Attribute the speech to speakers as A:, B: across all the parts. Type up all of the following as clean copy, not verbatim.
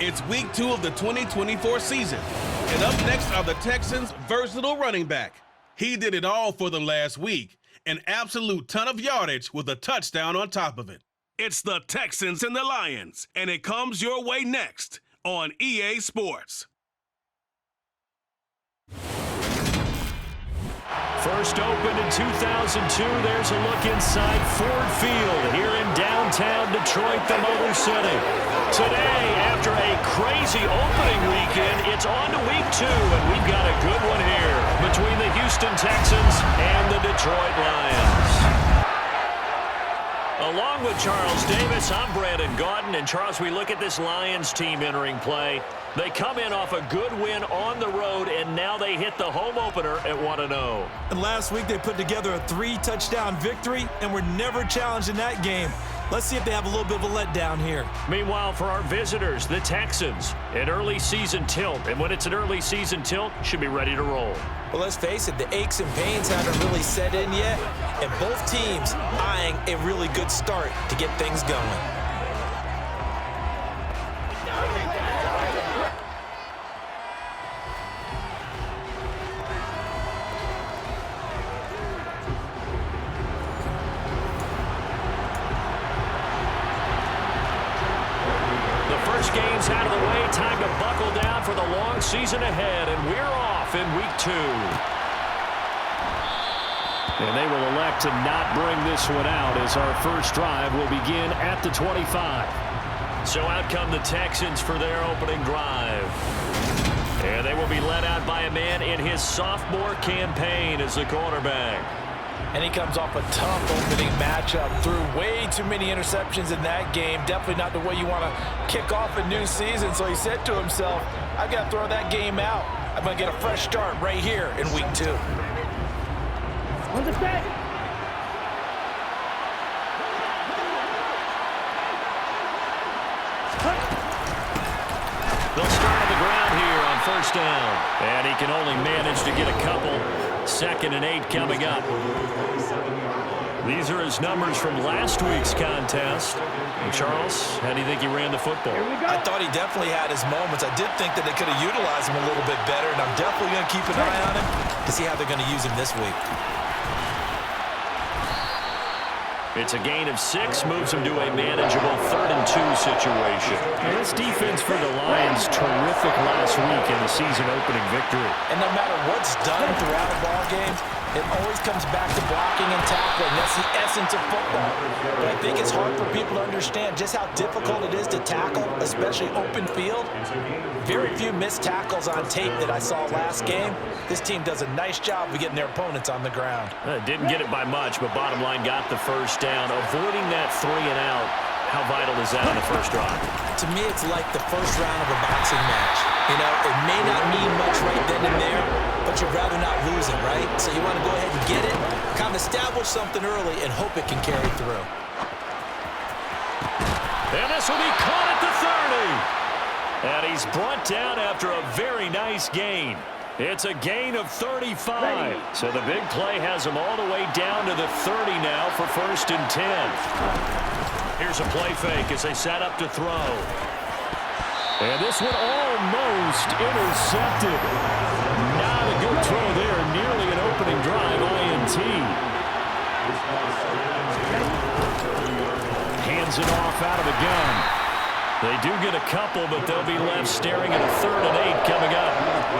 A: It's week 2 of the 2024 season. And up next are the Texans' versatile running back. He did it all for them last week. An absolute ton of yardage with a touchdown on top of it. It's the Texans and the Lions, and it comes your way next on EA Sports.
B: First opened in 2002, there's a look inside Ford Field here in downtown Detroit, the Motor City. Today, after a crazy opening weekend, it's on to week 2, and we've got a good one here between the Houston Texans and the Detroit Lions. Along with Charles Davis, I'm Brandon Gaudin. And Charles, we look at this Lions team entering play. They come in off a good win on the road, and now they hit the home opener at 1-0.
C: And last week they put together a 3-touchdown victory, and were never challenged in that game. Let's see if they have a little bit of a letdown here.
B: Meanwhile, for our visitors, the Texans, an early season tilt. And when it's an early season tilt, should be ready to roll.
C: Well, let's face it, the aches and pains haven't really set in yet, and both teams eyeing a really good start to get things going.
B: Game's out of the way. Time to buckle down for the long season ahead, and we're off in week 2. And they will elect to not bring this one out as our first drive will begin at the 25. So out come the Texans for their opening drive. And they will be led out by a man in his sophomore campaign as the quarterback.
C: And he comes off a tough opening matchup. Threw way too many interceptions in that game. Definitely not the way you want to kick off a new season. So he said to himself, I've got to throw that game out. I'm going to get a fresh start right here in week 2.
D: On the back.
B: They'll start on the ground here on first down. And he can only manage to get a couple. 2nd and 8 coming up. These are his numbers from last week's contest. And Charles, how do you think he ran the football?
C: I thought he definitely had his moments. I did think that they could have utilized him a little bit better, and I'm definitely going to keep an eye on him to see how they're going to use him this week.
B: It's a gain of 6, moves him to a manageable 3rd and 2 situation. And this defense for the Lions, terrific last week in the season opening victory.
C: And no matter what's done throughout a ball game, it always comes back to blocking and tackling. That's the essence of football. But I think it's hard for people to understand just how difficult it is to tackle, especially open field. Very few missed tackles on tape that I saw last game. This team does a nice job of getting their opponents on the ground.
B: Didn't get it by much, but bottom line got the first down. Avoiding that 3 and out, how vital is that on the first drive?
C: To me, it's like the first round of a boxing match. You know, it may not mean much right then and there, but you'd rather not lose it, right? So you want to go ahead and get it, kind of establish something early, and hope it can carry through.
B: And this will be caught at the 30. And he's brought down after a very nice gain. It's a gain of 35. So the big play has him all the way down to the 30 now for 1st and 10. Here's a play fake as they set up to throw. And this one almost intercepted. Not a good throw there. Nearly an opening drive, INT. Hands it off out of the gun. They do get a couple, but they'll be left staring at a 3rd and 8 coming up.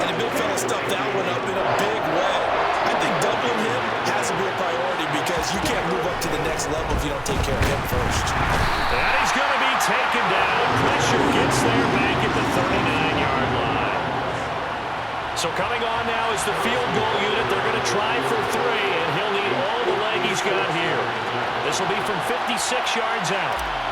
C: And the big fella stuffed that one up in a big way. I think doubling him has to be a priority because you can't move up to the next level if you don't take care of him first.
B: And he's going to be taken down. Pressure gets there back at the 39-yard line. So coming on now is the field goal unit. They're going to try for 3, and he'll need all the leg he's got here. This will be from 56 yards out.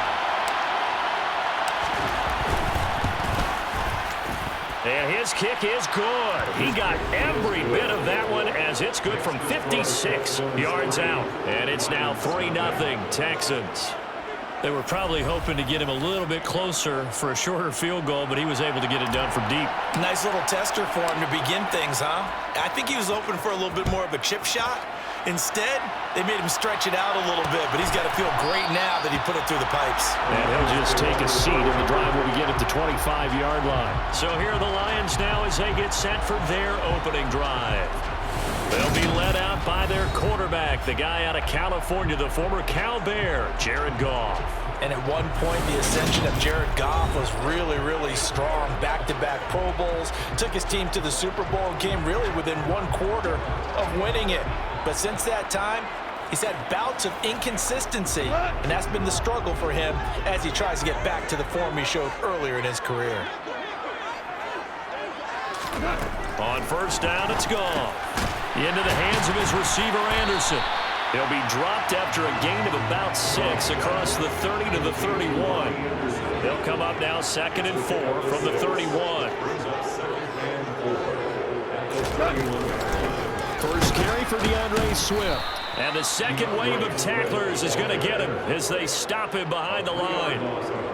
B: And his kick is good. He got every bit of that one as it's good from 56 yards out. And it's now 3-0 Texans. They were probably hoping to get him a little bit closer for a shorter field goal, but he was able to get it done from deep.
C: Nice little tester for him to begin things, huh? I think he was open for a little bit more of a chip shot. Instead, they made him stretch it out a little bit, but he's got to feel great now that he put it through the pipes.
B: And he'll just take a seat, and the drive will begin at the 25-yard line. So here are the Lions now as they get set for their opening drive. They'll be led out by their quarterback, the guy out of California, the former Cal Bear, Jared Goff.
C: And at one point, the ascension of Jared Goff was really, really strong. Back-to-back Pro Bowls, took his team to the Super Bowl and came really within 1 quarter of winning it. But since that time, he's had bouts of inconsistency, and that's been the struggle for him as he tries to get back to the form he showed earlier in his career.
B: On first down, it's Goff. Into the hands of his receiver, Anderson. He'll be dropped after a gain of about 6 across the 30 to the 31. They'll come up now 2nd and 4 from the 31. First carry for DeAndre Swift. And the second wave of tacklers is going to get him as they stop him behind the line.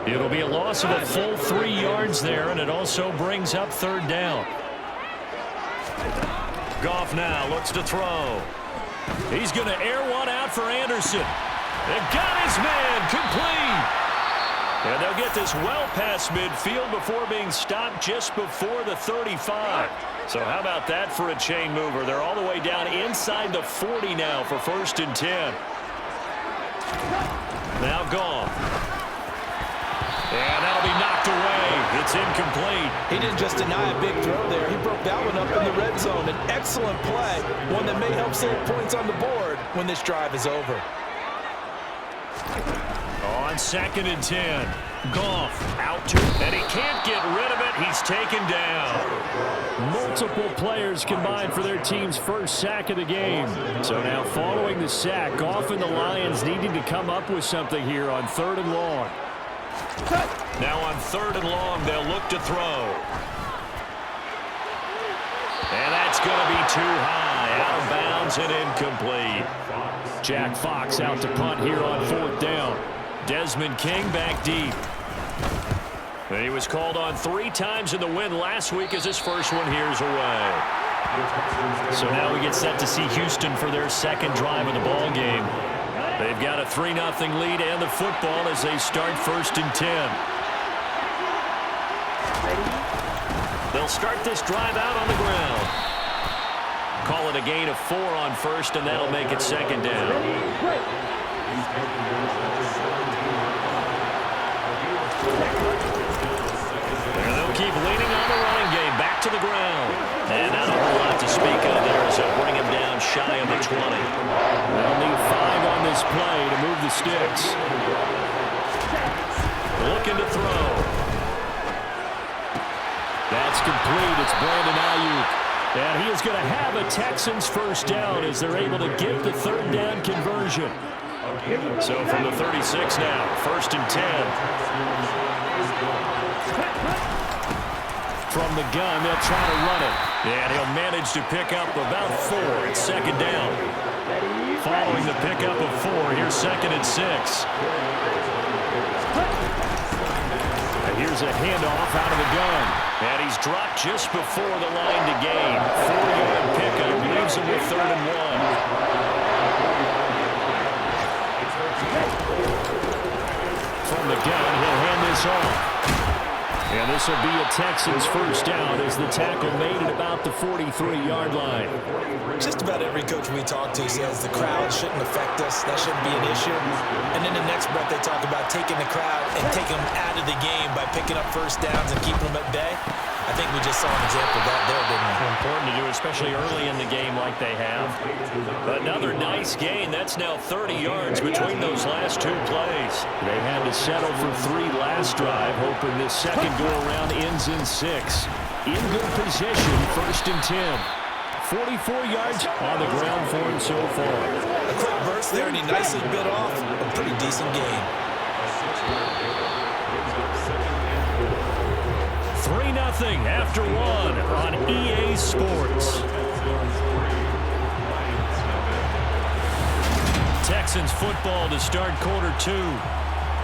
B: It'll be a loss of a full 3 yards there, and it also brings up 3rd down. Goff now looks to throw. He's going to air one out for Anderson. They've got his man complete. And they'll get this well past midfield before being stopped just before the 35. So how about that for a chain mover? They're all the way down inside the 40 now for 1st and 10. Now Goff. And that'll be knocked away. It's incomplete.
C: He didn't just deny a big throw there. He broke that one up in the red zone. An excellent play, one that may help save points on the board when this drive is over.
B: On 2nd and 10. Goff out to, and he can't get rid of it. He's taken down. Multiple players combined for their team's first sack of the game. So now following the sack, Goff and the Lions needing to come up with something here on 3rd and long. Now on 3rd and long, they'll look to throw. And that's going to be too high. Out of bounds and incomplete. Jack Fox out to punt here on 4th down. Desmond King back deep. And he was called on 3 times in the win last week as his first one here's away. So now we get set to see Houston for their 2nd drive of the ball game. They've got a 3-0 lead and the football as they start 1st and 10. They'll start this drive out on the ground. Call it a gain of 4 on 1st, and that'll make it 2nd down. And they'll keep leaning on the running game. Back to the ground. And not a whole lot to speak of there as they'll bring him down shy of the 20. They'll need 5 on this play to move the sticks. Looking to throw. That's complete. It's Brandon Ayuk. And he is going to have a Texans first down as they're able to get the 3rd down conversion. So from the 36 now, 1st and 10. From the gun, they'll try to run it. And he'll manage to pick up about 4. It's 2nd down. Following the pickup of 4, here's 2nd and 6. And here's a handoff out of the gun. And he's dropped just before the line to gain. 4-yard pickup leaves him with 3rd and 1. From the gun, he'll hand this off. And this will be a Texans first down as the tackle made at about the 43-yard line.
C: Just about every coach we talk to says the crowd shouldn't affect us. That shouldn't be an issue. And in the next breath, they talk about taking the crowd and taking them out of the game by picking up first downs and keeping them at bay. I think we just saw an example of that there, didn't we?
B: Important to do, especially early in the game like they have. Another nice gain. That's now 30 yards between those last 2 plays. They had to settle for 3 last drive, hoping this second go-around ends in 6. In good position, 1st and 10. 44 yards on the ground for him so far.
C: A quick burst there, and he nicely bit off a pretty decent gain.
B: 3-0 after 1 on EA Sports. Texans football to start quarter 2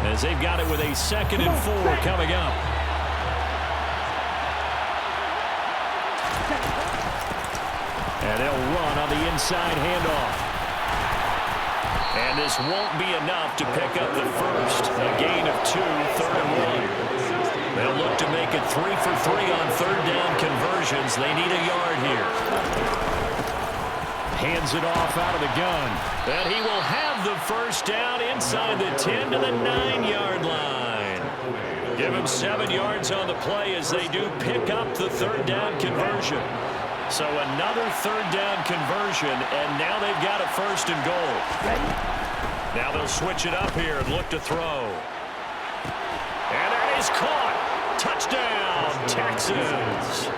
B: as they've got it with a 2nd and 4 coming up. And they'll run on the inside handoff. And this won't be enough to pick up the first. A gain of 2, 3rd and 1. They'll look to make it 3 for 3 on 3rd down conversions. They need a yard here. Hands it off out of the gun. And he will have the first down inside the 10 to the 9-yard line. Give him 7 yards on the play as they do pick up the 3rd down conversion. So another 3rd down conversion, and now they've got a 1st and goal. Now they'll switch it up here and look to throw. And that is caught. Touchdown, Texans.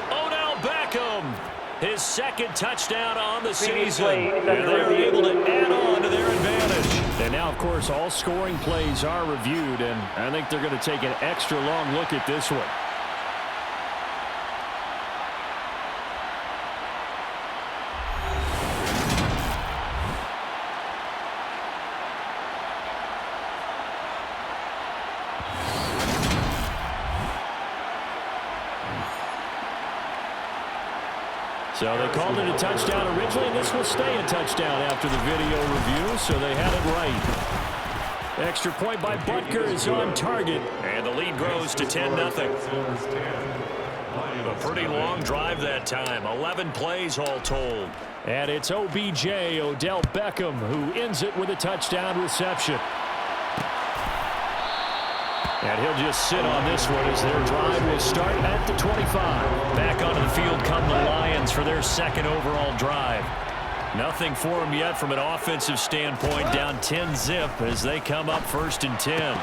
B: Odell Beckham, his 2nd touchdown on the season. And they're able to add on to their advantage. And now, of course, all scoring plays are reviewed, and I think they're going to take an extra long look at this one. So they called it a touchdown originally, and this will stay a touchdown after the video review, so they had it right. Extra point by Butker is on target, and the lead grows to 10-0. A pretty long drive that time, 11 plays all told. And it's OBJ, Odell Beckham, who ends it with a touchdown reception. And he'll just sit on this one as their drive will start at the 25. Back onto the field come the Lions for their 2nd overall drive. Nothing for them yet from an offensive standpoint, down 10-zip as they come up 1st and 10.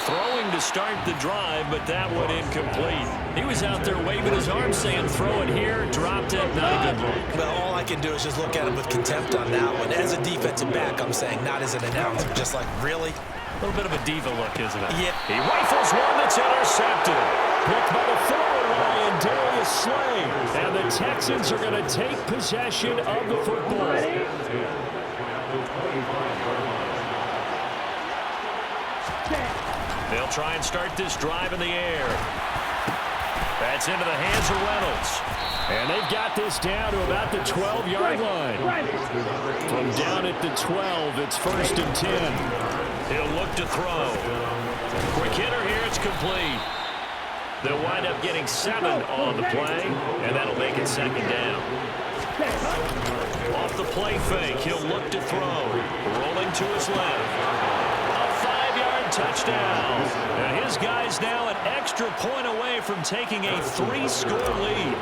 B: Throwing to start the drive, but that one incomplete. He was out there waving his arm saying throw it here, dropped it, not a good look.
C: Well, all I can do is just look at him with contempt on that one. As a defensive back, I'm saying, not as an announcer, just like, really?
B: A little bit of a diva look, isn't it?
C: Yeah.
B: He rifles one that's intercepted. Picked by the forward Lion, Darius Slay. And the Texans are going to take possession of the football. They'll try and start this drive in the air. That's into the hands of Reynolds. And they've got this down to about the 12-yard line. From down at the 12, it's 1st and 10. He'll look to throw. Quick hitter here, it's complete. They'll wind up getting 7 on the play, and that'll make it 2nd down. Off the play fake, he'll look to throw. Rolling to his left. A 5-yard touchdown. And his guy's now an extra point away from taking a 3-score lead.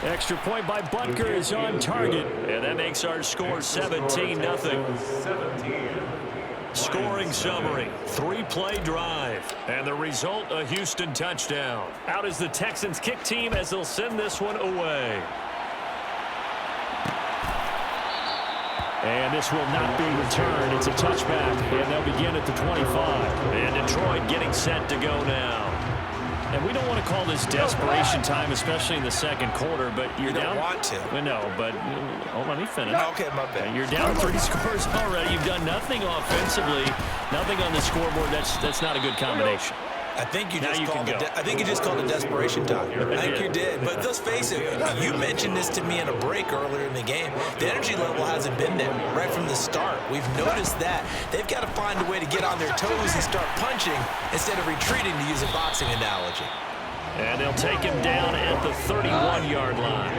B: Extra point by Butker is on target, and that makes our score 17-0. Scoring summary, 3-play drive, and the result, a Houston touchdown. Out is the Texans kick team as they'll send this one away. And this will not be returned. It's a touchback, and they'll begin at the 25. And Detroit getting set to go now. And we don't want to call this desperation time, especially in the 2nd quarter, but you're down.
C: You don't want to.
B: No, but let me finish.
C: Okay, my bad.
B: You're down 3 scores already. You've done nothing offensively, nothing on the scoreboard. That's not a good combination.
C: I think you just called it desperation time. I think you did. But let's face it, you mentioned this to me in a break earlier in the game. The energy level hasn't been there right from the start. We've noticed that. They've got to find a way to get on their toes and start punching instead of retreating, to use a boxing analogy.
B: And they'll take him down at the 31-yard line.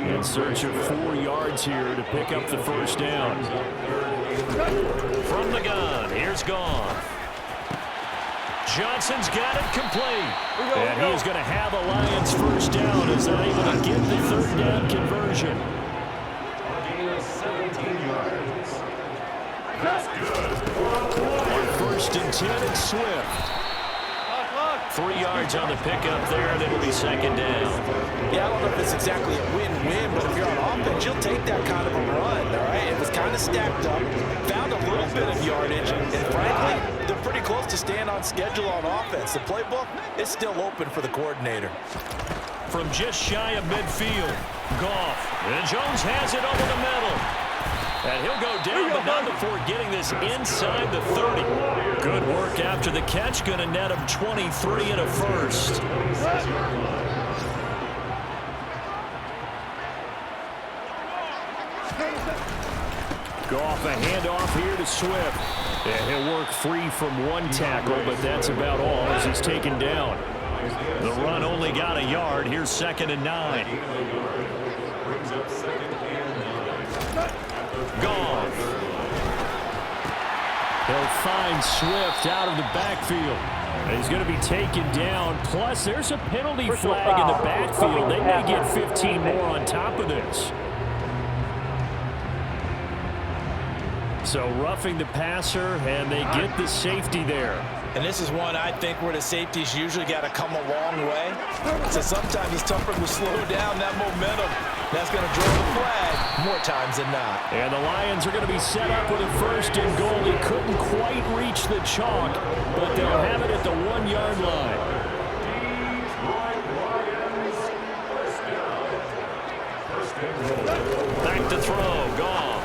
B: In search of 4 yards here to pick up the 1st down. From the gun, here's Goff. Johnson's got it complete. And he's going to have a Lions 1st down as they're able to get the 3rd down conversion. On 1st and 10, it's Swift. 3 yards on the pickup there, and it'll be 2nd down.
C: Yeah, I don't know if it's exactly a win-win, but if you're on offense, you'll take that kind of a run, all right? It was kind of stacked up, found a little bit of yardage, and frankly, they're pretty close to staying on schedule on offense. The playbook is still open for the coordinator.
B: From just shy of midfield, Goff. And Jones has it over the middle. And he'll go down, but not before getting this inside the 30. Good work after the catch. Going to net him 23 and a 1st. Goff, a handoff here to Swift. Yeah, he'll work free from one tackle, but that's about all as he's taken down. The run only got a yard. Here's 2nd and 9. Goff. He'll find Swift out of the backfield. He's going to be taken down. Plus, there's a penalty flag in the backfield. They may get 15 more on top of this. So roughing the passer, and they get the safety there.
C: And this is one I think where the safeties usually got to come a long way. So sometimes it's tougher to slow down that momentum. That's going to draw the flag more times than not.
B: And the Lions are going to be set up with a 1st and goal. He couldn't quite reach the chalk, but they'll have it at the 1-yard line. Back to throw, Goff.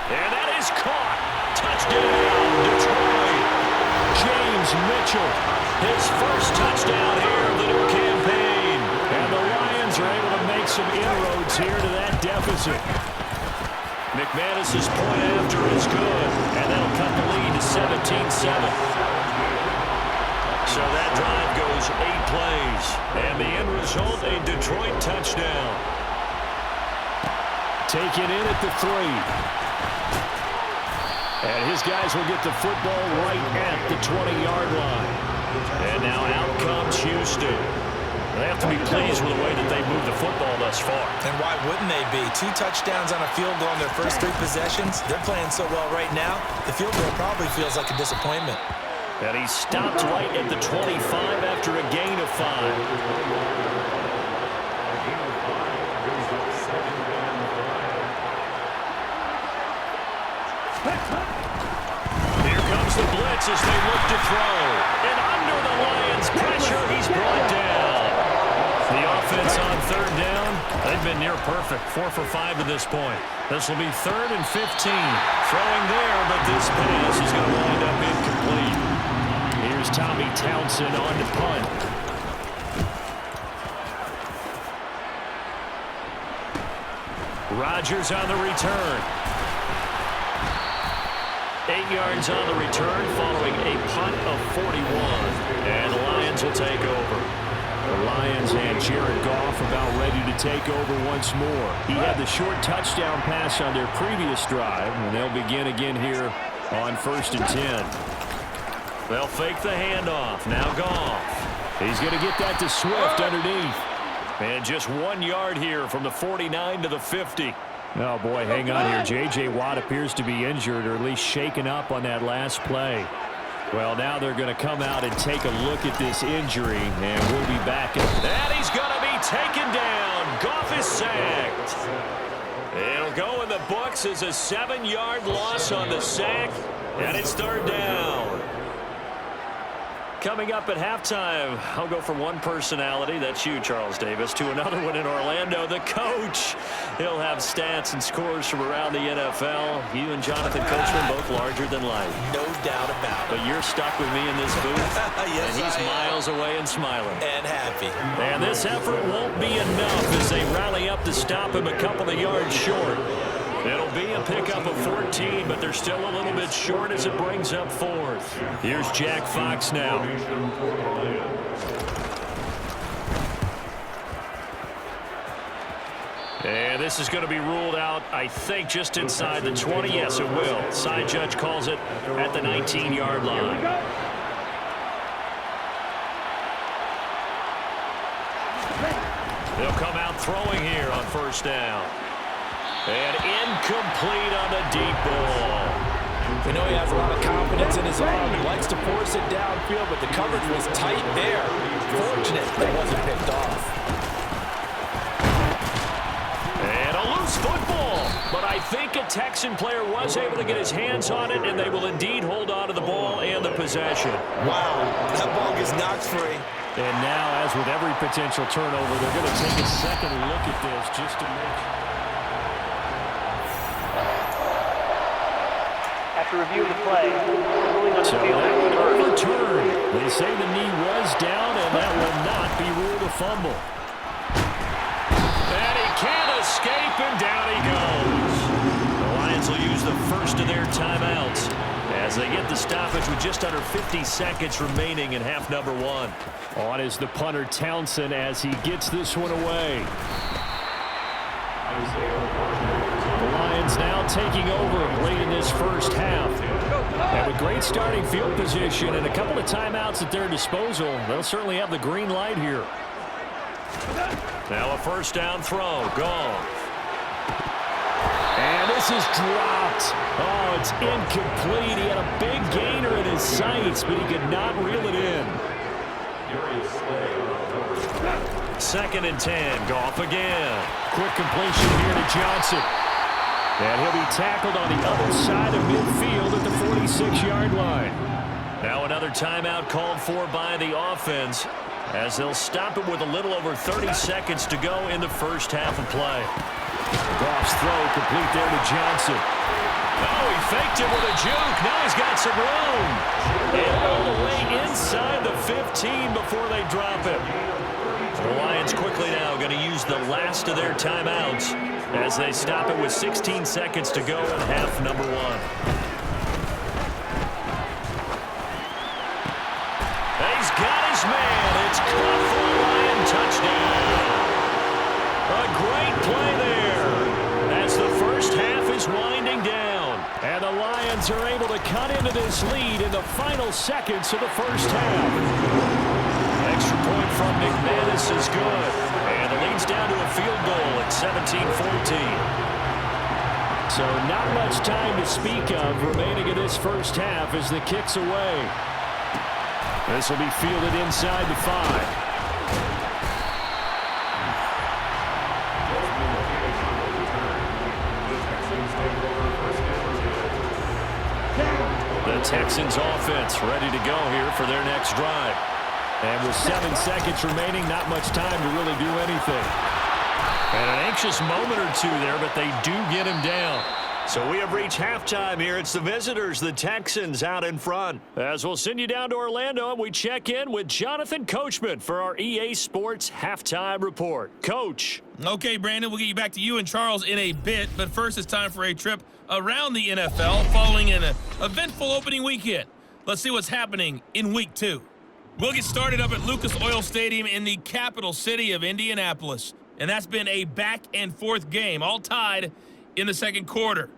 B: And that is caught. Touchdown, Detroit. James Mitchell, his first touchdown here of the new campaign. And the Lions are able to make some inroads here to that deficit. McManus's point after is good, and that'll cut the lead to 17-7. So that drive goes 8 plays, and the end result, a Detroit touchdown. Taken in at the 3. And his guys will get the football right at the 20-yard line. And now out comes Houston. They have to be pleased with the way that they moved the football thus far.
C: And why wouldn't they be? 2 touchdowns on a field goal in their first 3 possessions. They're playing so well right now, the field goal probably feels like a disappointment.
B: And he stopped right at the 25 after a gain of 5. The blitz as they look to throw. And under the Lions' pressure, he's brought down. The offense on 3rd down, they've been near perfect. 4 for 5 to this point. This will be 3rd and 15. Throwing there, but this pass is going to wind up incomplete. Here's Tommy Townsend on to punt. Rodgers on the return. 8 yards on the return following a punt of 41. And the Lions will take over. The Lions and Jared Goff about ready to take over once more. He had the short touchdown pass on their previous drive, and they'll begin again here on 1st and 10. They'll fake the handoff. Now Goff. He's going to get that to Swift underneath. And just 1 yard here from the 49 to the 50. Oh, boy, hang on here. J.J. Watt appears to be injured or at least shaken up on that last play. Well, now they're going to come out and take a look at this injury, and we'll be back. And he's going to be taken down. Goff is sacked. It'll go in the books as a 7-yard loss on the sack, and it's 3rd down. Coming up at halftime, I'll go from one personality, that's you, Charles Davis, to another one in Orlando, the coach. He'll have stats and scores from around the NFL. You and Jonathan Coachman both larger than life.
C: No doubt about it.
B: But you're stuck with me in this booth,
C: yes,
B: and he's miles away and smiling.
C: And happy.
B: And this effort won't be enough as they rally up to stop him a couple of yards short. It'll be a pickup of 14, but they're still a little bit short as it brings up 4th. Here's Jack Fox now. And this is going to be ruled out, I think, just inside the 20. Yes, it will. Side judge calls it at the 19-yard line. They'll come out throwing here on 1st down. And incomplete on the deep ball.
C: We know he has a lot of confidence in his arm. He likes to force it downfield, but the coverage was tight there. Fortunate that wasn't picked off.
B: And a loose football. But I think a Texan player was able to get his hands on it, and they will indeed hold on to the ball and the possession.
C: Wow, that ball gets knocked free.
B: And now, as with every potential turnover, they're going to take a second look at this just to make sure.
D: After review of the play, ruling on the
B: So
D: field
B: that
D: is
B: would
D: reversed.
B: overturn. They say the knee was down, and that will not be ruled a fumble. And he can't escape, and down he goes. The Lions will use the first of their timeouts as they get the stoppage with just under 50 seconds remaining in half number one.
E: On is the punter Townsend as he gets this one away. The Lions now taking over late in this first half. And with great starting field position and a couple of timeouts at their disposal, they'll certainly have the green light here.
B: Now a first down throw. Gone.
E: And this is dropped. Oh, it's incomplete. He had a big gainer in his sights, but he could not reel it in.
B: Second and 10. Goff again.
E: Quick completion here to Johnson. And he'll be tackled on the other side of midfield at the 46-yard line.
B: Now another timeout called for by the offense as they'll stop it with a little over 30 seconds to go in the first half of play.
E: Goff's throw complete there to Johnson.
B: Oh, he faked it with a juke. Now he's got some room. And all the way inside the 15 before they drop him. The Lions quickly now going to use the last of their timeouts as they stop it with 16 seconds to go in half number one. He's got his man. It's caught for a Lion touchdown. A great play there as the first half is winding down.
E: And the Lions are able to cut into this lead in the final seconds of the first half.
B: Extra point from McManus is good. And the lead's down to a field goal at 17-14.
E: So not much time to speak of remaining in this first half as the kick's away. This will be fielded inside the 5.
B: The Texans offense ready to go here for their next drive.
E: And with 7 seconds remaining, not much time to really do anything.
B: And an anxious moment or two there, but they do get him down. So we have reached halftime here. It's the visitors, the Texans, out in front. As we'll send you down to Orlando, and we check in with Jonathan Coachman for our EA Sports Halftime Report. Coach.
F: Okay, Brandon, we'll get you back to you and Charles in a bit, but first it's time for a trip around the NFL following an eventful opening weekend. Let's see what's happening in Week 2. We'll get started up at Lucas Oil Stadium in the capital city of Indianapolis, and that's been a back-and-forth game, all tied in the second quarter.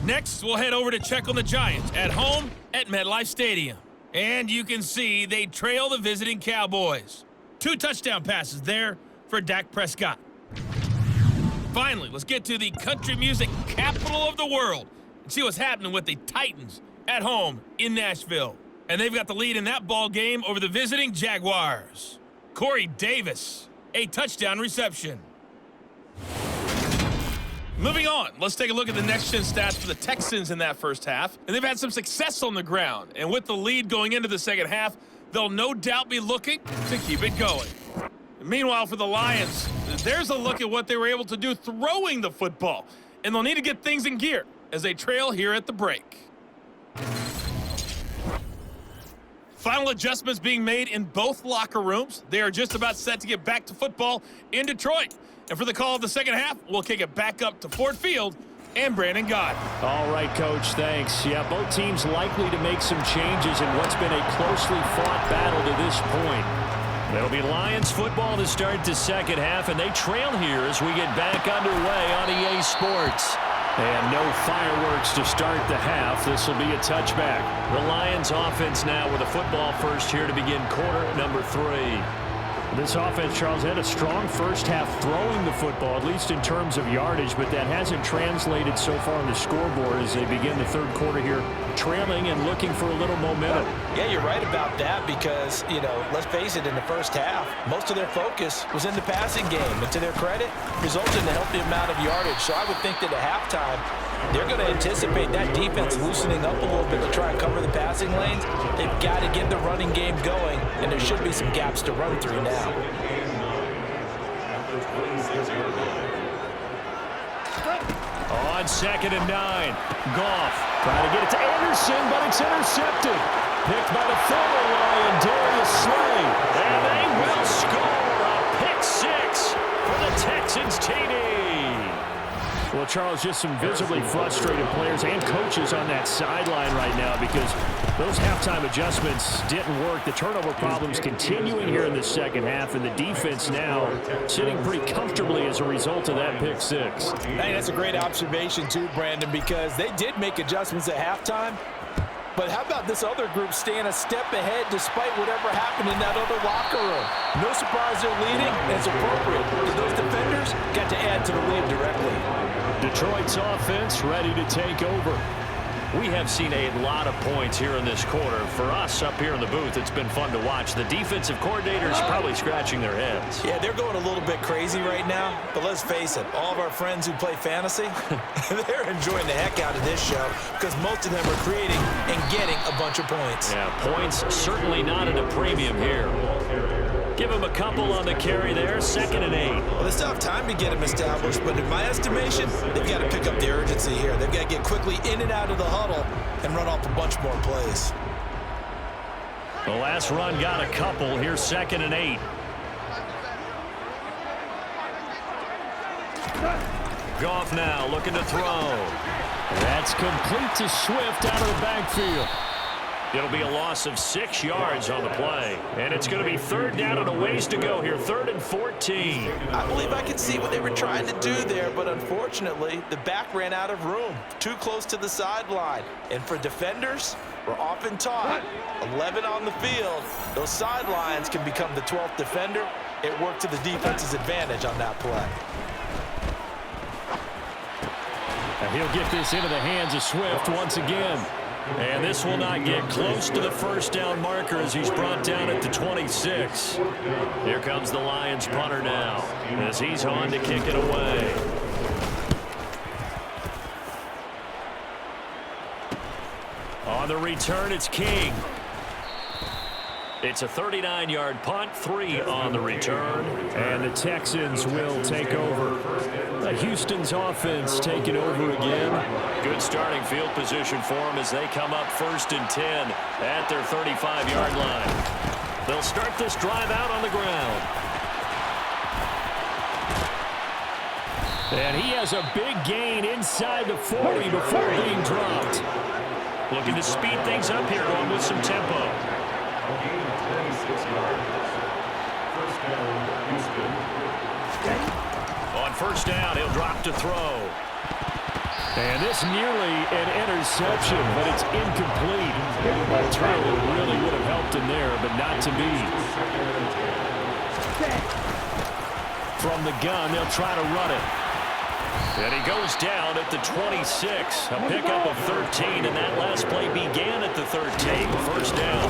F: Next, we'll head over to check on the Giants at home at MetLife Stadium. And you can see they trail the visiting Cowboys. 2 touchdown passes there for Dak Prescott. Finally, let's get to the country music capital of the world and see what's happening with the Titans at home in Nashville. And they've got the lead in that ball game over the visiting Jaguars. Corey Davis, a touchdown reception. Moving on, let's take a look at the next-gen stats for the Texans in that first half. And they've had some success on the ground. And with the lead going into the second half, they'll no doubt be looking to keep it going. And meanwhile, for the Lions, there's a look at what they were able to do throwing the football. And they'll need to get things in gear as they trail here at the break. Final adjustments being made in both locker rooms. They are just about set to get back to football in Detroit. And for the call of the second half, we'll kick it back up to Ford Field and Brandon Gott.
E: All right, Coach, thanks. Yeah, both teams likely to make some changes in what's been a closely fought battle to this point.
B: It'll be Lions football to start the second half, and they trail here as we get back underway on EA Sports.
E: And no fireworks to start the half. This will be a touchback.
B: The Lions offense now with a football first here to begin quarter number 3.
E: This offense, Charles, had a strong first half throwing the football, at least in terms of yardage, but that hasn't translated so far on the scoreboard as they begin the third quarter here, trailing and looking for a little momentum.
C: Yeah, you're right about that because, let's face it, in the first half, most of their focus was in the passing game. And to their credit, resulted in a healthy amount of yardage. So I would think that at halftime, they're going to anticipate that defense loosening up a little bit to try and cover the passing lanes. They've got to get the running game going, and there should be some gaps to run through now.
E: On 2nd and 9, Goff trying to get it to Anderson, but it's intercepted. Picked by the former Lion, Darius Slay.
B: And they will score a pick 6 for the Texans TD.
E: Well, Charles, just some visibly frustrated players and coaches on that sideline right now because those halftime adjustments didn't work. The turnover problems continuing here in the second half, and the defense now sitting pretty comfortably as a result of that pick six.
C: I think that's a great observation too, Brandon, because they did make adjustments at halftime. But how about this other group staying a step ahead despite whatever happened in that other locker room? No surprise they're leading, and it's appropriate because those defenders got to add to the lead directly.
B: Detroit's offense ready to take over. We have seen a lot of points here in this quarter. For us up here in the booth, it's been fun to watch. The defensive coordinators probably scratching their heads.
C: Yeah, they're going a little bit crazy right now, but let's face it, all of our friends who play fantasy, they're enjoying the heck out of this show because most of them are creating and getting a bunch of points.
B: Yeah, points certainly not at a premium here. Give him a couple on the carry there, 2nd and 8.
C: Well, they still have time to get him established, but in my estimation, they've got to pick up the urgency here. They've got to get quickly in and out of the huddle and run off a bunch more plays.
B: The last run got a couple. Here's 2nd and 8. Goff now looking to throw.
E: That's complete to Swift out of the backfield.
B: It'll be a loss of 6 yards on the play. And it's going to be 3rd down and a ways to go here. 3rd and 14.
C: I believe I can see what they were trying to do there, but unfortunately, the back ran out of room. Too close to the sideline. And for defenders, we're often taught 11 on the field. Those sidelines can become the 12th defender. It worked to the defense's advantage on that play.
E: And he'll get this into the hands of Swift once again.
B: And this will not get close to the first down marker as he's brought down at the 26. Here comes the Lions punter now as he's on to kick it away. On the return, it's King. It's a 39-yard punt, 3 on the return.
E: And the Texans will take over. The Houston's offense taking over again.
B: Good starting field position for them as they come up 1st and 10 at their 35-yard line. They'll start this drive out on the ground.
E: And he has a big gain inside the 40 before being dropped.
B: Looking to speed things up here, going with some tempo. On 1st down, he'll drop to throw.
E: And this nearly an interception, but it's incomplete. Well, Turner really would have helped him there, but not to be. From the gun, they'll try to run it.
B: And he goes down at the 26. A pickup of 13, and that last play began at the 13. 1st down.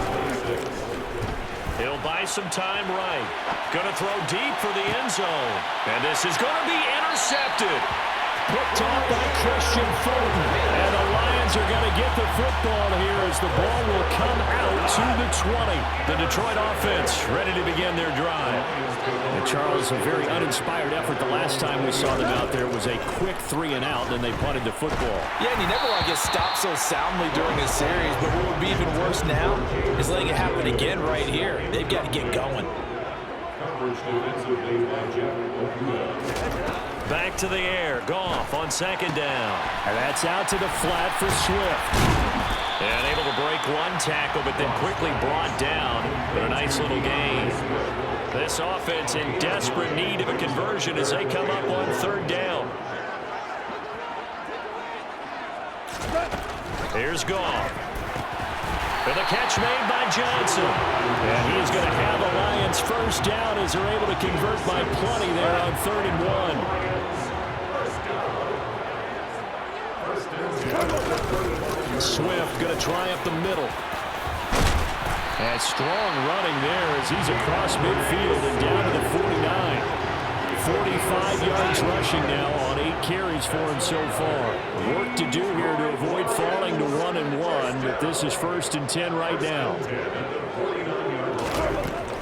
B: He'll buy some time right. Going to throw deep for the end zone. And this is going to be intercepted.
E: Picked off by Christian Fulton. And the Lions are going to get the football here as the ball will come out to the 20.
B: The Detroit offense ready to begin their drive.
E: And Charles, a very uninspired effort the last time we saw them out there. It was a quick 3 and out, then they punted the football.
C: Yeah, and you never want to get stopped so soundly during a series, but what would be even worse now is letting it happen again right here. They've got to get going.
B: Back to the air. Goff on 2nd down.
E: And that's out to the flat for Swift.
B: And able to break one tackle, but then quickly brought down. But a nice little gain. This offense in desperate need of a conversion as they come up on 3rd down. Here's Goff. And the catch made by Johnson.
E: And he's going to have the Lions 1st down as they're able to convert by plenty there on 3rd and 1. Swift going to try up the middle. And strong running there as he's across midfield and down to the 49. 45 yards rushing now on 8 carries for him so far. Work to do here to avoid falling to 1 and 1, but this is 1st and 10 right now.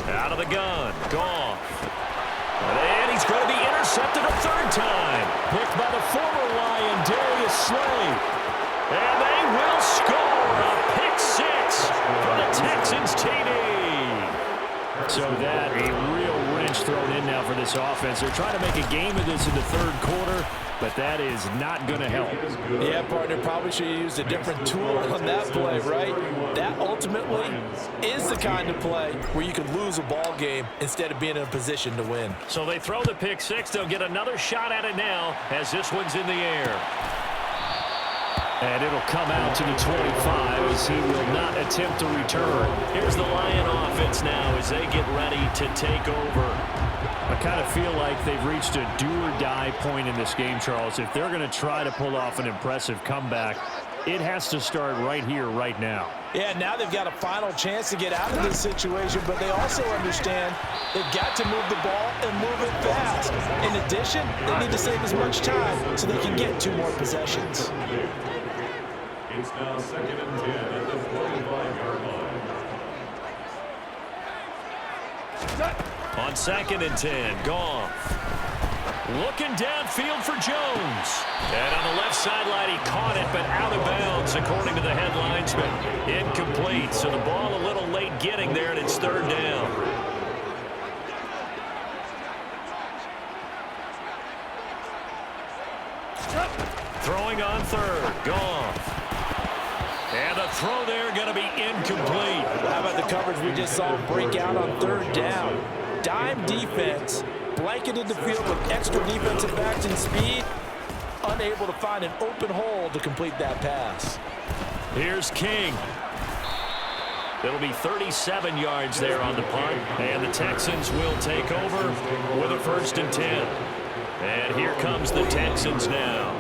B: Out of the gun, Goff. And he's going to be intercepted a 3rd time.
E: Picked by the former Lion, Darius Slay.
B: And they will score a pick 6 for the Texans TD.
E: So that a real wrench thrown in now for this offense. They're trying to make a game of this in the third quarter, but that is not going to help.
C: Yeah, partner, probably should have used a different tool on that play, right? That ultimately is the kind of play where you could lose a ball game instead of being in a position to win.
B: So they throw the pick six. They'll get another shot at it now as this one's in the air. And it'll come out to the 25 as he will not attempt to return. Here's the Lion offense now as they get ready to take over.
E: I kind of feel like they've reached a do-or-die point in this game, Charles. If they're going to try to pull off an impressive comeback, it has to start right here, right now.
C: Yeah, now they've got a final chance to get out of this situation, but they also understand they've got to move the ball and move it fast. In addition, they need to save as much time so they can get 2 more possessions.
G: It's now 2nd and 10 at the 45-yard line.
B: On 2nd and 10, Goff. Looking downfield for Jones. And on the left sideline, he caught it, but out of bounds, according to the head linesman. Incomplete, so the ball a little late getting there, and it's 3rd down. Throwing on 3rd, Goff. And the throw there going to be incomplete.
C: How about the coverage we just saw break out on 3rd down? Dime defense, blanketed the field with extra defensive backs and speed, unable to find an open hole to complete that pass.
B: Here's King. It'll be 37 yards there on the punt, and the Texans will take over with a 1st and 10. And here comes the Texans now.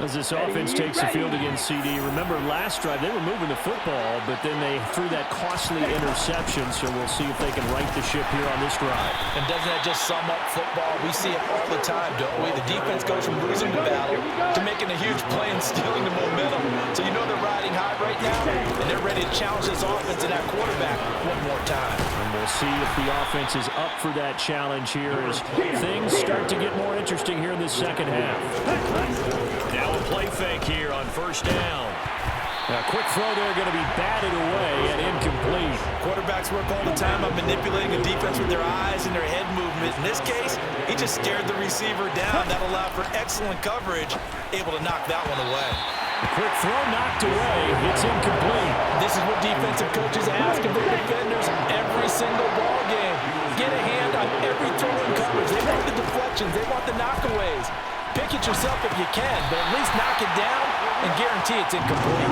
E: As this offense takes the field against CD, remember last drive they were moving the football, but then they threw that costly interception, so we'll see if they can right the ship here on this drive.
C: And doesn't that just sum up football? We see it all the time, don't we? The defense goes from losing the battle to making a huge play and stealing the momentum. So you know they're riding high right now, and they're ready to challenge this offense and that quarterback one more time.
E: And we'll see if the offense is up for that challenge here as things start to get more interesting here in the second half.
B: Now a play fake here on 1st down.
E: A quick throw there going to be batted away and incomplete.
C: Quarterbacks work all the time on manipulating a defense with their eyes and their head movement. In this case, he just stared the receiver down. That allowed for excellent coverage, able to knock that one away.
E: A quick throw knocked away. It's incomplete.
C: This is what defensive coaches ask of their defenders every single ball game. Get a hand on every throw in coverage. They want the deflections. They want the knockaways. Pick it yourself if you can, but at least knock it down and guarantee it's incomplete.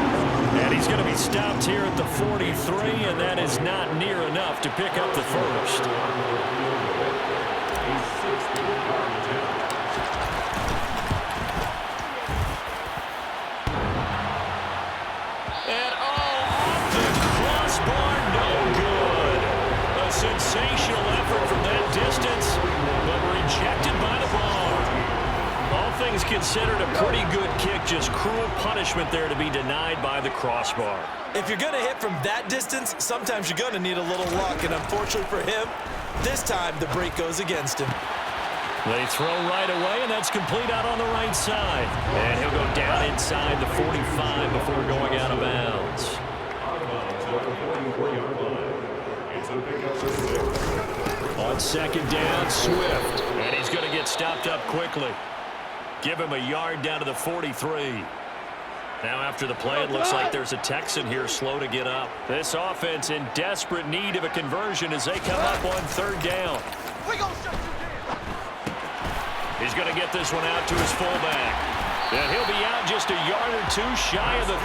B: And he's going to be stopped here at the 43, and that is not near enough to pick up the 1st. And off the crossbar, no good. A sensational effort from that distance, but rejected by the bar. All things considered, a pretty good kick, just cruel punishment there to be denied by the crossbar.
C: If you're going to hit from that distance, sometimes you're going to need a little luck, and unfortunately for him, this time the break goes against him.
B: They throw right away, and that's complete out on the right side. And he'll go down inside the 45 before going out of bounds. On 2nd down, Swift. And he's going to get stopped up quickly. Give him a yard down to the 43. Now after the play, it looks like there's a Texan here slow to get up. This offense in desperate need of a conversion as they come up on 3rd down. He's going to get this one out to his fullback. And he'll be out just a yard or 2 shy of the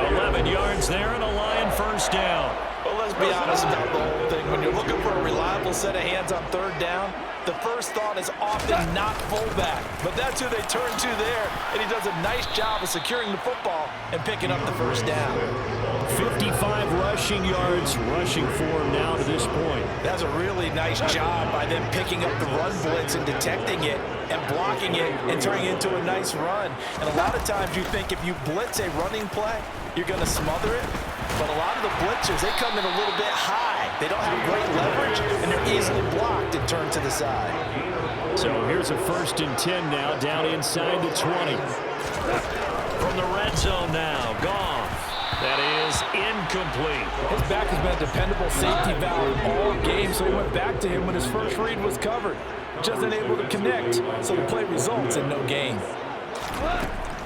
B: 30. 11 yards there and a Lion 1st down.
C: Well, let's be honest about the whole thing. When you're looking for a reliable set of hands on 3rd down, the first thought is often not fullback. But that's who they turn to there, and he does a nice job of securing the football and picking up the 1st down.
E: 55 rushing yards rushing for him now to this point.
C: That's a really nice job by them picking up the run blitz and detecting it and blocking it and turning it into a nice run. And a lot of times you think if you blitz a running play, you're going to smother it. But a lot of the blitzers, they come in a little bit high. They don't have great leverage, and they're easily blocked and turned to the side.
E: So here's a 1st and 10 now, down inside the 20.
B: From the red zone now, Goff. That is incomplete.
C: His back has been a dependable safety valve all game, so he went back to him when his first read was covered. Just unable to connect, so the play results in no gain.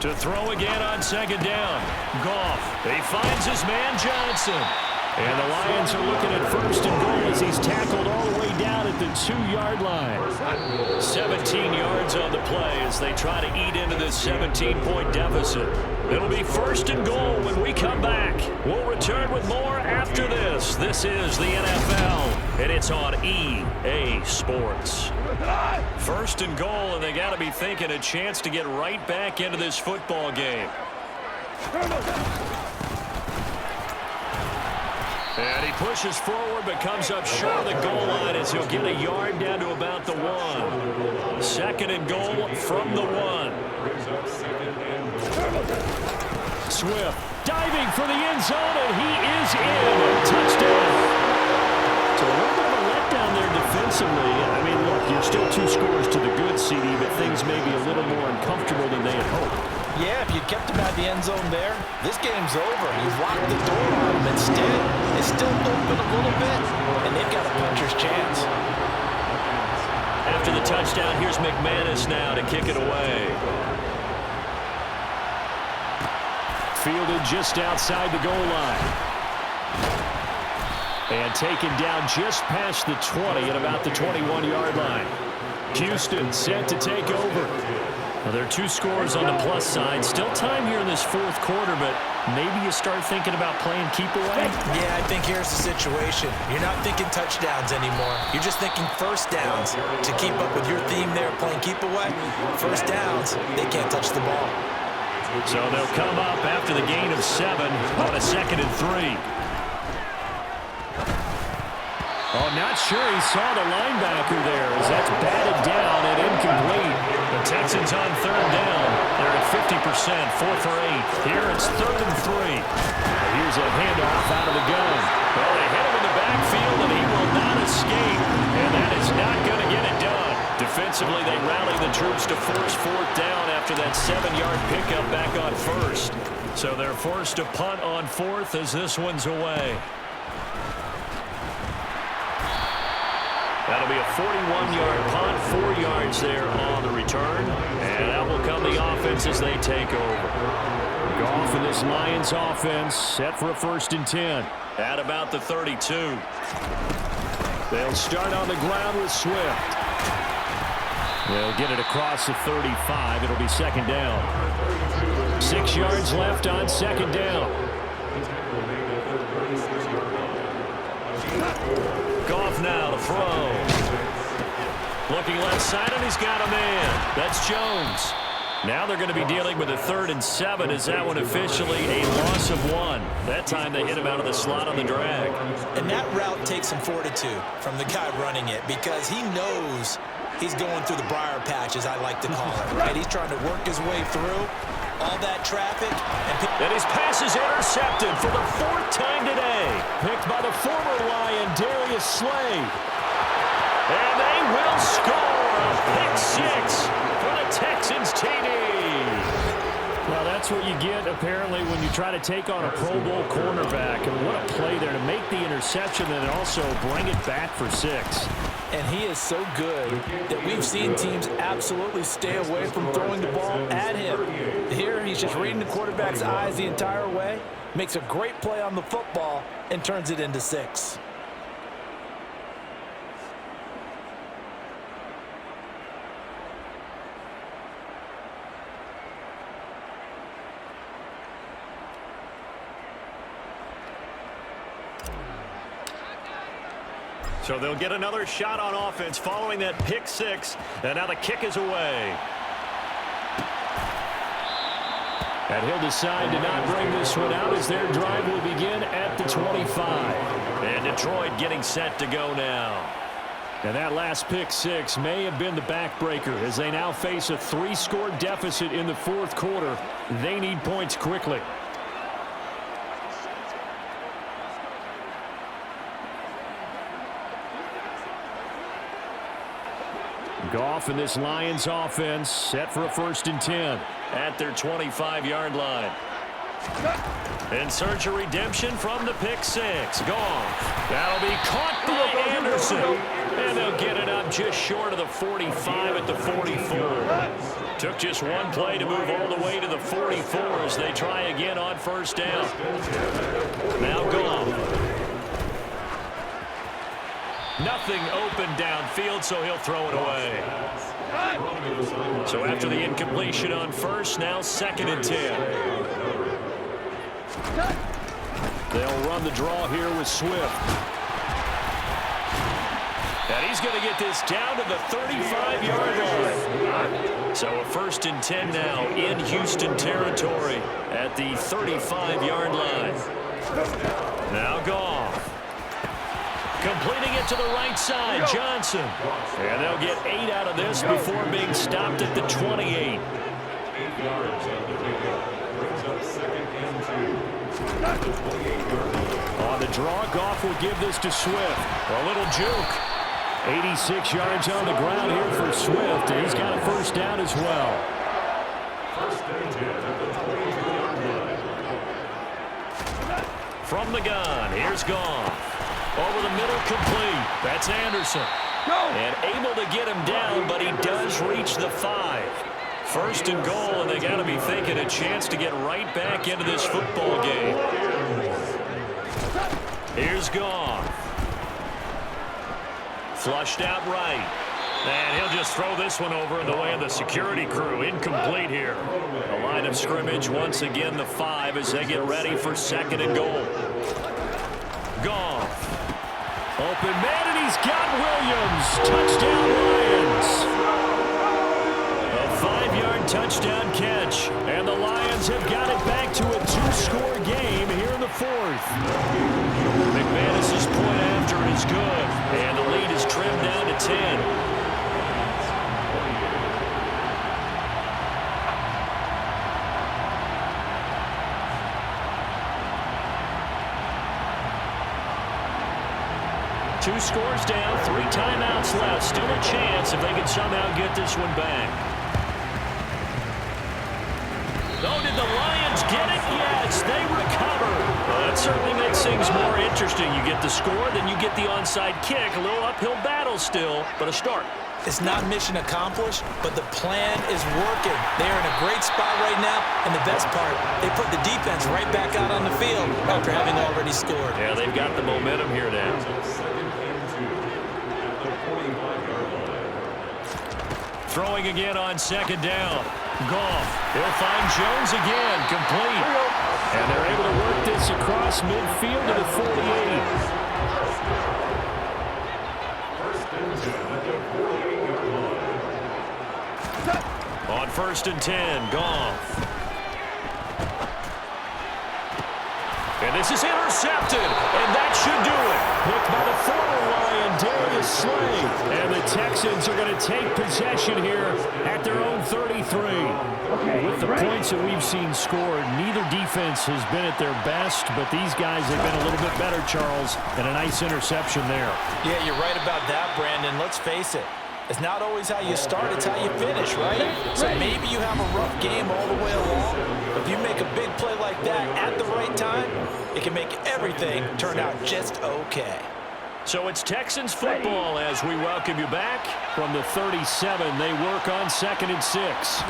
B: To throw again on second down. Goff. He finds his man Johnson. And the Lions are looking at first and goal as he's tackled all the way down at the 2-yard line. 17 yards on the play as they try to eat into this 17-point deficit. It'll be first and goal when we come back. We'll return with more after this. This is the NFL, and it's on EA Sports. First and goal, and they got to be thinking a chance to get right back into this football game. And he pushes forward but comes up short of the goal line as he'll get a yard down to about the 1. Second and goal from the 1. Swift diving for the end zone, and he is in. Touchdown. So a little bit of a letdown there defensively. I mean, look, you're still 2 scores to the good, CD, but things may be a little more uncomfortable than they had hoped.
C: Yeah, if you kept him at the end zone there, this game's over. You've locked the door on him. Instead, it's still open a little bit, and they've got a puncher's chance.
B: After the touchdown, here's McManus now to kick it away. Fielded just outside the goal line. And taken down just past the 20 at about the 21-yard line. Houston set to take over. Well, there are 2 scores on the plus side. Still time here in this 4th quarter, but maybe you start thinking about playing keep away?
C: Yeah, I think here's the situation. You're not thinking touchdowns anymore. You're just thinking first downs. To keep up with your theme there, playing keep away, first downs, they can't touch the ball.
B: So they'll come up after the gain of 7 on a 2nd and 3. Oh, not sure he saw the linebacker there as that's batted down and incomplete. The Texans on 3rd down. They're at 50%, 4 for 8. Here it's 3rd and 3. Here's a handoff out of the gun. Well, they hit him in the backfield, and he will not escape. And that is not going to get it done. Defensively, they rally the troops to force 4th down after that 7-yard pickup back on 1st. So they're forced to punt on 4th as this one's away. That'll be a 41-yard punt, 4 yards there on the return. And that will come the offense as they take over. Goff and this Lions offense set for a 1st and 10. At about the 32. They'll start on the ground with Swift. They'll get it across the 35. It'll be 2nd down. 6 yards left on 2nd down. Goff now to throw. Looking left side, and he's got a man. That's Jones. Now they're going to be dealing with a 3rd and 7. Is that one officially a loss of 1? That time they hit him out of the slot on the drag.
C: And that route takes some fortitude from the guy running it because he knows he's going through the briar patch, as I like to call it, right? He's trying to work his way through all that traffic.
B: And his pass is intercepted for the 4th time today. Picked by the former Lion, Darius Slay. And they will score a pick 6 for the Texans TD.
E: Well, that's what you get, apparently, when you try to take on a Pro Bowl cornerback. And what a play there to make the interception and also bring it back for 6.
C: And he is so good that we've seen teams absolutely stay away from throwing the ball at him. Here, he's just reading the quarterback's eyes the entire way, makes a great play on the football, and turns it into 6.
B: So they'll get another shot on offense following that pick 6. And now the kick is away. And he'll decide to not bring this one out as their drive will begin at the 25. And Detroit getting set to go now. And that last pick 6 may have been the backbreaker as they now face a 3-score deficit in the 4th quarter. They need points quickly.
E: Goff and this Lions offense set for a 1st and 10.
B: At their 25-yard line. In search of redemption from the pick six. Goff. That'll be caught by Anderson. And they'll get it up just short of the 45 at the 44. Took just one play to move all the way to the 44 as they try again on first down. Now Goff. Nothing open downfield, so he'll throw it away. So after the incompletion on first, now 2nd and 10. They'll run the draw here with Swift. And he's going to get this down to the 35-yard line. So a 1st and 10 now in Houston territory at the 35-yard line. Now Goff. Completing it to the right side, Johnson. And they'll get 8 out of this before being stopped at the 28.
G: 8 yards on the pickup. Brings up 2nd and 2.
E: On the draw, Goff will give this to Swift. A little juke. 86 yards on the ground here for Swift, and he's got a first down as well.
G: 1st and 10 at the 22-yard line.
B: From the gun, here's Goff. Over the middle, complete. That's Anderson. And able to get him down, but he does reach the 5. 1st and goal, and they got to be thinking a chance to get right back into this football game. Here's Goff. Flushed out right. And he'll just throw this one over in the way of the security crew. Incomplete here. The line of scrimmage, once again, the 5 as they get ready for 2nd and goal. Goff. Open man, and he's got Williams. Touchdown, Lions. A 5-yard touchdown catch. And the Lions have got it back to a 2-score game here in the 4th. McManus's point after is good. And the lead is trimmed down to 10. Two scores down, 3 timeouts left. Still a chance if they can somehow get this one back. Oh, did the Lions get it? Yes, they recover. Well, that certainly makes things more interesting. You get the score, then you get the onside kick. A little uphill battle still, but a start.
C: It's not mission accomplished, but the plan is working. They're in a great spot right now, and the best part, they put the defense right back out on the field after having already scored.
B: Yeah, they've got the momentum here now. Throwing again on 2nd down. Goff. He'll find Jones again. Complete. And they're able to work this across midfield to the 48. On 1st and 10, Goff. And this is intercepted, and that should do it. Picked by the former Lion, Darius Slay. And the Texans are going to take possession here at their own 33. With the points that we've seen scored, neither defense has been at their best, but these guys have been a little bit better, Charles, and a nice interception there.
C: Yeah, you're right about that, Brandon. Let's face it. It's not always how you start, it's how you finish, right? So maybe you have a rough game all the way along, but if you make a big play like that at the right time, it can make everything turn out just okay.
B: So it's Texans football as we welcome you back. From the 37, they work on 2nd and 6.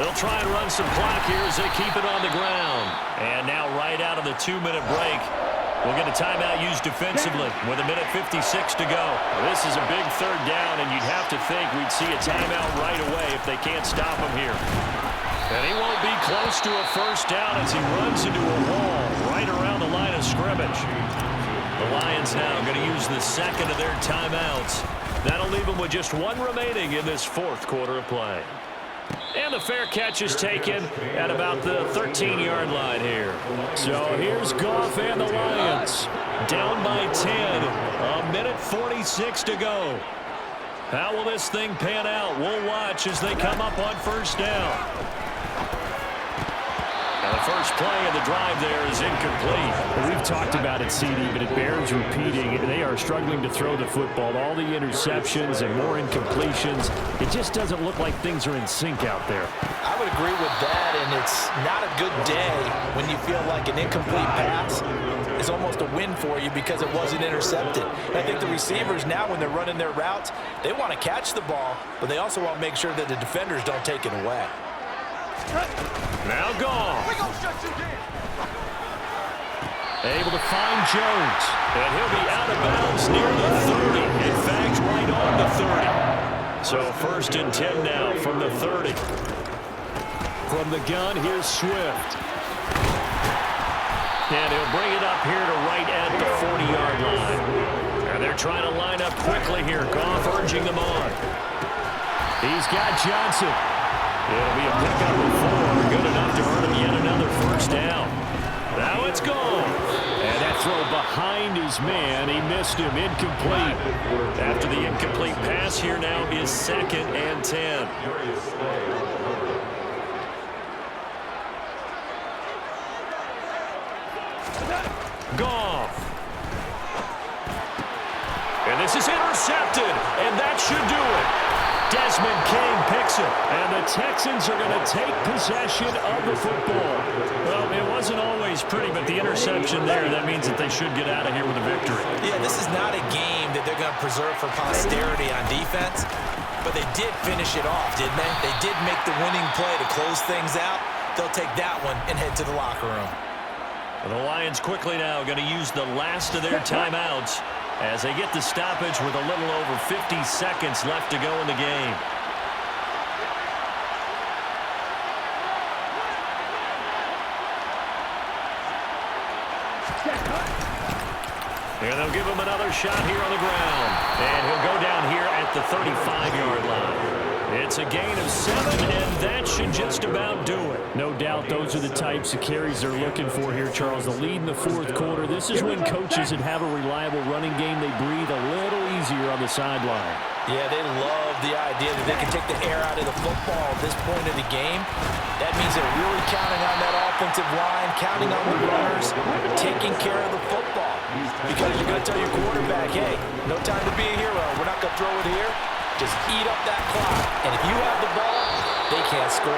B: They'll try and run some clock here as they keep it on the ground. And now right out of the 2-minute break, we'll get a timeout used defensively with 1:56 to go. This is a big 3rd down, and you'd have to think we'd see a timeout right away if they can't stop him here. And he won't be close to a 1st down as he runs into a wall right around the line of scrimmage. The Lions now going to use the 2nd of their timeouts. That'll leave them with just 1 remaining in this 4th quarter of play. And the fair catch is taken at about the 13-yard line here. So here's Goff and the Lions. Down by 10. 1:46 to go. How will this thing pan out? We'll watch as they come up on 1st down. Now the first play of the drive there is incomplete.
E: We've talked about it, CD, but it bears repeating. They are struggling to throw the football. All the interceptions and more incompletions. It just doesn't look like things are in sync out there.
C: I would agree with that, and it's not a good day when you feel like an incomplete pass is almost a win for you because it wasn't intercepted. And I think the receivers now, when they're running their routes, they want to catch the ball, but they also want to make sure that the defenders don't take it away.
B: Now gone. Able to find Jones. And he'll be out of bounds near the 30. In fact, right on the 30. So 1st and 10 now from the 30.
E: From the gun, here's Swift.
B: And he'll bring it up here to right at the 40-yard line. And they're trying to line up quickly here. Goff urging them on.
E: He's got Johnson.
B: It'll be a pickup of 4. Good enough to earn him yet another first down. Now it's gone.
E: And that throw behind his man. He missed him. Incomplete.
B: After the incomplete pass, here now is 2nd and 10. Goff. And this is intercepted. And that should do it. Desmond King picks it.
E: And the Texans are going to take possession of the football.
B: Well, it wasn't always pretty, but the interception there, that means that they should get out of here with a victory.
C: Yeah, this is not a game that they're going to preserve for posterity on defense, but they did finish it off, didn't they? They did make the winning play to close things out. They'll take that one and head to the locker room.
B: The Lions quickly now going to use the last of their timeouts as they get the stoppage with a little over 50 seconds left to go in the game. And they'll give him another shot here on the ground. And he'll go down here at the 35-yard line. It's a gain of 7, and that should just about do it.
E: No doubt those are the types of carries they're looking for here, Charles. The lead in the 4th quarter. This is when coaches that have a reliable running game, they breathe a little easier on the sideline.
C: Yeah, they love the idea that they can take the air out of the football at this point of the game. That means they're really counting on that offensive line, counting on the runners, taking care of the football. Because you're going to tell your quarterback, hey, no time to be a hero. We're not going to throw it here. Just eat up that clock. And if you have the ball, they can't score.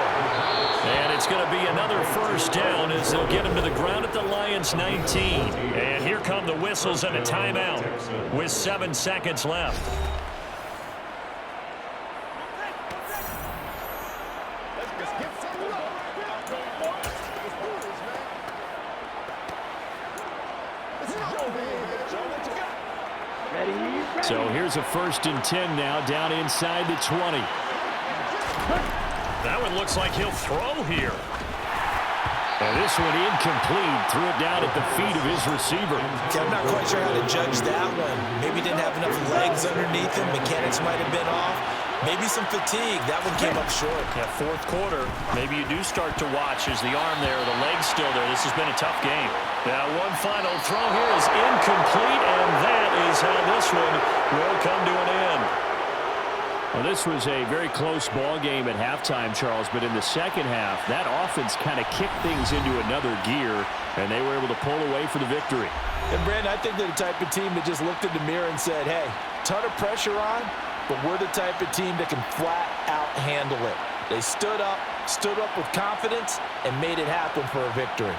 B: And it's going to be another first down as they'll get him to the ground at the Lions' 19. And here come the whistles and a timeout with 7 seconds left.
E: So here's a 1st and 10 now, down inside the 20.
B: That one looks like he'll throw here.
E: And this one incomplete. Threw it down at the feet of his receiver.
C: Yeah, I'm not quite sure how to judge that one. Maybe didn't have enough legs underneath him. Mechanics might have been off. Maybe some fatigue. That one came up short.
B: Yeah, 4th quarter, maybe you do start to watch as the arm there, the leg's still there. This has been a tough game. Now one final throw here is incomplete, and that is how this one will come to an end.
E: Well, this was a very close ball game at halftime, Charles, but in the second half, that offense kind of kicked things into another gear, and they were able to pull away for the victory.
C: And, Brandon, I think they're the type of team that just looked in the mirror and said, hey, ton of pressure on, but we're the type of team that can flat out handle it. They stood up with confidence, and made it happen for a victory.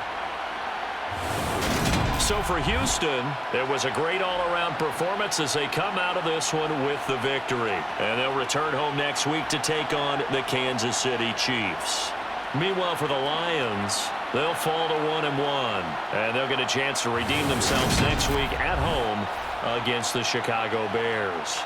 B: So for Houston, it was a great all-around performance as they come out of this one with the victory. And they'll return home next week to take on the Kansas City Chiefs. Meanwhile, for the Lions, they'll fall to 1-1. And they'll get a chance to redeem themselves next week at home against the Chicago Bears.